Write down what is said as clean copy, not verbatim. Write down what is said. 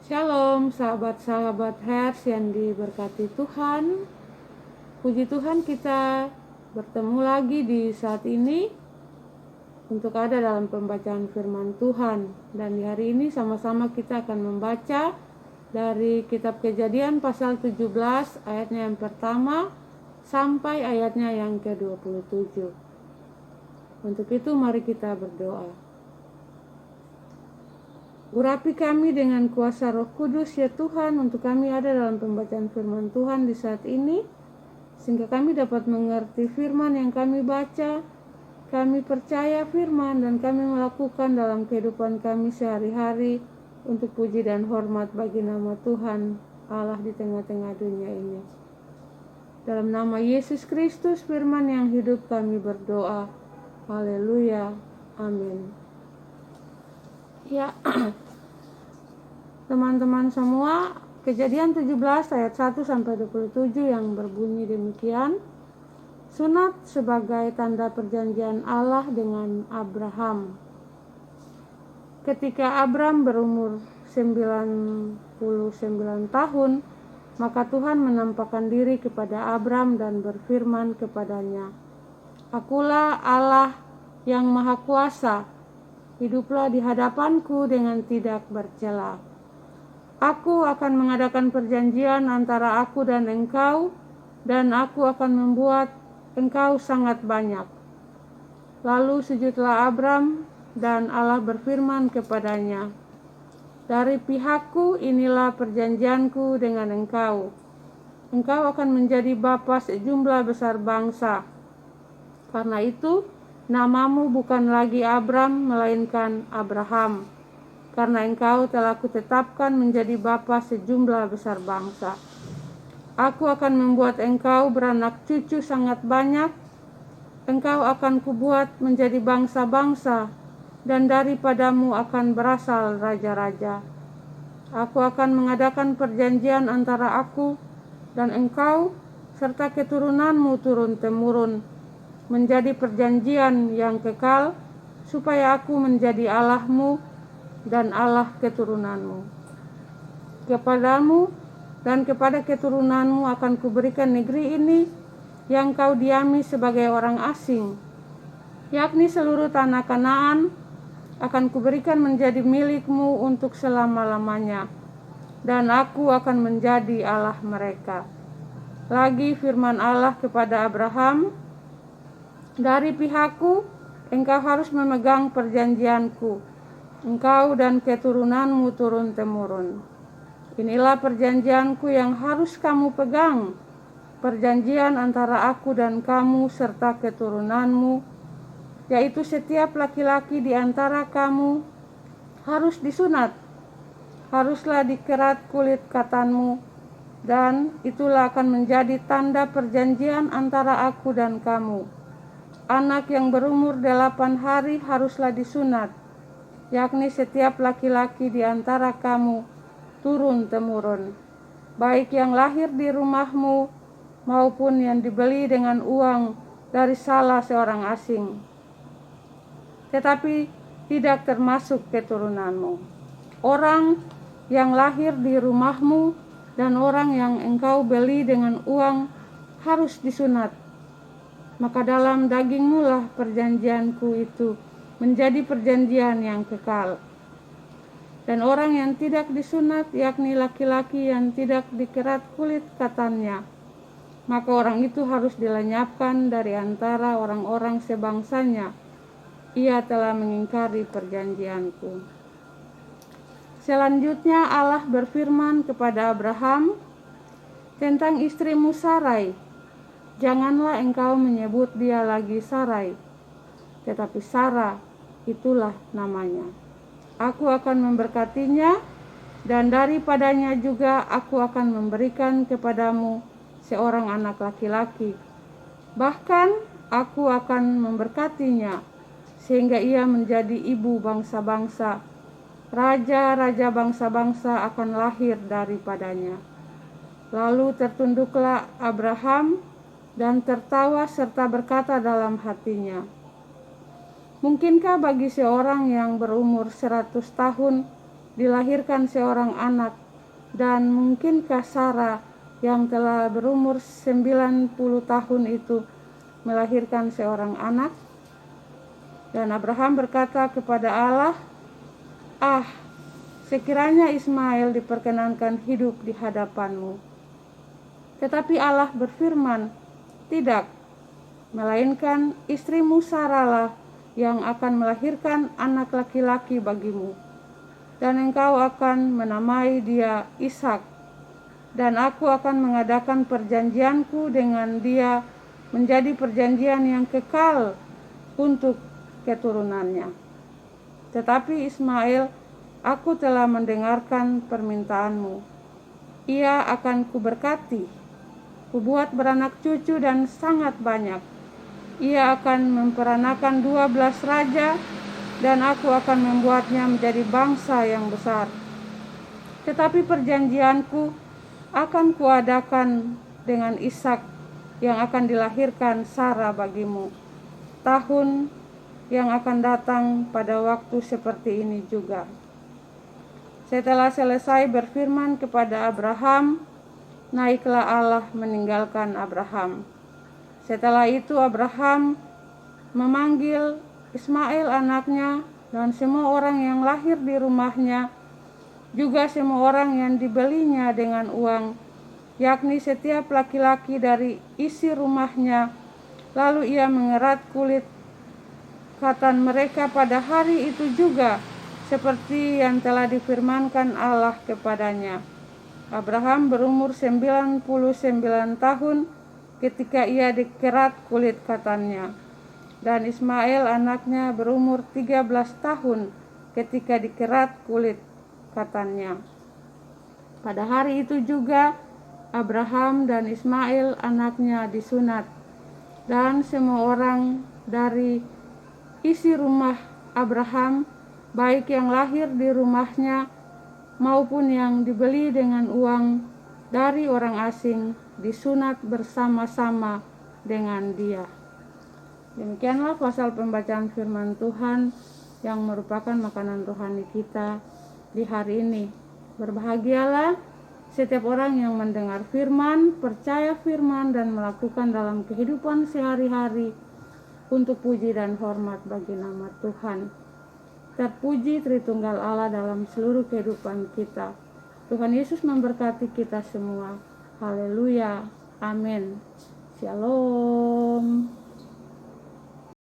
Shalom sahabat-sahabat Hers yang diberkati Tuhan. Puji Tuhan, kita bertemu lagi di saat ini untuk ada dalam pembacaan firman Tuhan. Dan di hari ini sama-sama kita akan membaca dari kitab Kejadian pasal 17 ayatnya yang pertama sampai ayatnya yang ke-27. Untuk itu mari kita berdoa. Urapi kami dengan kuasa Roh Kudus ya Tuhan, untuk kami ada dalam pembacaan firman Tuhan di saat ini, sehingga kami dapat mengerti firman yang kami baca, kami percaya firman dan kami melakukan dalam kehidupan kami sehari-hari untuk puji dan hormat bagi nama Tuhan Allah di tengah-tengah dunia ini. Dalam nama Yesus Kristus firman yang hidup kami berdoa. Haleluya. Amin. Ya, teman-teman semua, Kejadian 17 ayat 1 sampai 27 yang berbunyi demikian. Sunat sebagai tanda perjanjian Allah dengan Abraham. Ketika Abram berumur 99 tahun, maka Tuhan menampakkan diri kepada Abram dan berfirman kepadanya, "Akulah Allah yang Maha Kuasa. Hiduplah di hadapanku dengan tidak bercela. Aku akan mengadakan perjanjian antara aku dan engkau, dan aku akan membuat engkau sangat banyak." Lalu sujudlah Abram, dan Allah berfirman kepadanya, "Dari pihakku inilah perjanjianku dengan engkau. Engkau akan menjadi bapa sejumlah besar bangsa. Karena itu, namamu bukan lagi Abram, melainkan Abraham, karena engkau telah kutetapkan menjadi bapa sejumlah besar bangsa. Aku akan membuat engkau beranak cucu sangat banyak. Engkau akan kubuat menjadi bangsa-bangsa, dan daripadamu akan berasal raja-raja. Aku akan mengadakan perjanjian antara aku dan engkau serta keturunanmu turun-temurun, menjadi perjanjian yang kekal, supaya aku menjadi Allahmu dan Allah keturunanmu. Kepadamu dan kepada keturunanmu akan kuberikan negeri ini yang kau diami sebagai orang asing, yakni seluruh tanah Kanaan akan kuberikan menjadi milikmu untuk selama-lamanya, dan aku akan menjadi Allah mereka." Lagi firman Allah kepada Abraham, "Dari pihakku, engkau harus memegang perjanjianku, engkau dan keturunanmu turun-temurun. Inilah perjanjianku yang harus kamu pegang, perjanjian antara aku dan kamu serta keturunanmu, yaitu setiap laki-laki di antara kamu harus disunat, haruslah dikerat kulit katanmu, dan itulah akan menjadi tanda perjanjian antara aku dan kamu. Anak yang berumur 8 hari haruslah disunat, yakni setiap laki-laki di antara kamu turun-temurun, baik yang lahir di rumahmu maupun yang dibeli dengan uang dari salah seorang asing, tetapi tidak termasuk keturunanmu. Orang yang lahir di rumahmu dan orang yang engkau beli dengan uang harus disunat. Maka dalam dagingmu lah perjanjianku itu menjadi perjanjian yang kekal. Dan orang yang tidak disunat, yakni laki-laki yang tidak dikerat kulit katannya, maka orang itu harus dilenyapkan dari antara orang-orang sebangsanya. Ia telah mengingkari perjanjianku." Selanjutnya Allah berfirman kepada Abraham tentang istrimu Sarai. "Janganlah engkau menyebut dia lagi Sarai, tetapi Sarah itulah namanya. Aku akan memberkatinya, dan daripadanya juga aku akan memberikan kepadamu seorang anak laki-laki. Bahkan aku akan memberkatinya, sehingga ia menjadi ibu bangsa-bangsa. Raja-raja bangsa-bangsa akan lahir daripadanya." Lalu tertunduklah Abraham dan tertawa serta berkata dalam hatinya, "Mungkinkah bagi seorang yang berumur 100 tahun dilahirkan seorang anak, dan mungkinkah Sarah yang telah berumur 90 tahun itu melahirkan seorang anak?" Dan Abraham berkata kepada Allah, sekiranya Ismail diperkenankan hidup di hadapanmu." Tetapi Allah berfirman, "Tidak, melainkan istrimu Sarah yang akan melahirkan anak laki-laki bagimu, dan engkau akan menamai dia Ishak, dan aku akan mengadakan perjanjianku dengan dia menjadi perjanjian yang kekal untuk keturunannya. Tetapi Ismail, aku telah mendengarkan permintaanmu. Ia akan kuberkati, kubuat beranak cucu dan sangat banyak. Ia akan memperanakan 12 raja, dan aku akan membuatnya menjadi bangsa yang besar. Tetapi perjanjianku akan kuadakan dengan Ishak yang akan dilahirkan Sarah bagimu. Tahun yang akan datang pada waktu seperti ini juga." Setelah selesai berfirman kepada Abraham, naiklah Allah meninggalkan Abraham. Setelah itu Abraham memanggil Ismail anaknya dan semua orang yang lahir di rumahnya, juga semua orang yang dibelinya dengan uang, yakni setiap laki-laki dari isi rumahnya. Lalu ia mengerat kulit katan mereka pada hari itu juga, seperti yang telah difirmankan Allah kepadanya. Abraham berumur 99 tahun ketika ia dikerat kulit katannya, dan Ismail anaknya berumur 13 tahun ketika dikerat kulit katannya. Pada hari itu juga Abraham dan Ismail anaknya disunat, dan semua orang dari isi rumah Abraham, baik yang lahir di rumahnya maupun yang dibeli dengan uang dari orang asing, disunat bersama-sama dengan dia. Demikianlah pasal pembacaan firman Tuhan yang merupakan makanan rohani kita di hari ini. Berbahagialah setiap orang yang mendengar firman, percaya firman, dan melakukan dalam kehidupan sehari-hari untuk puji dan hormat bagi nama Tuhan. Terpuji Tritunggal Allah dalam seluruh kehidupan kita. Tuhan Yesus memberkati kita semua. Haleluya. Amin. Shalom.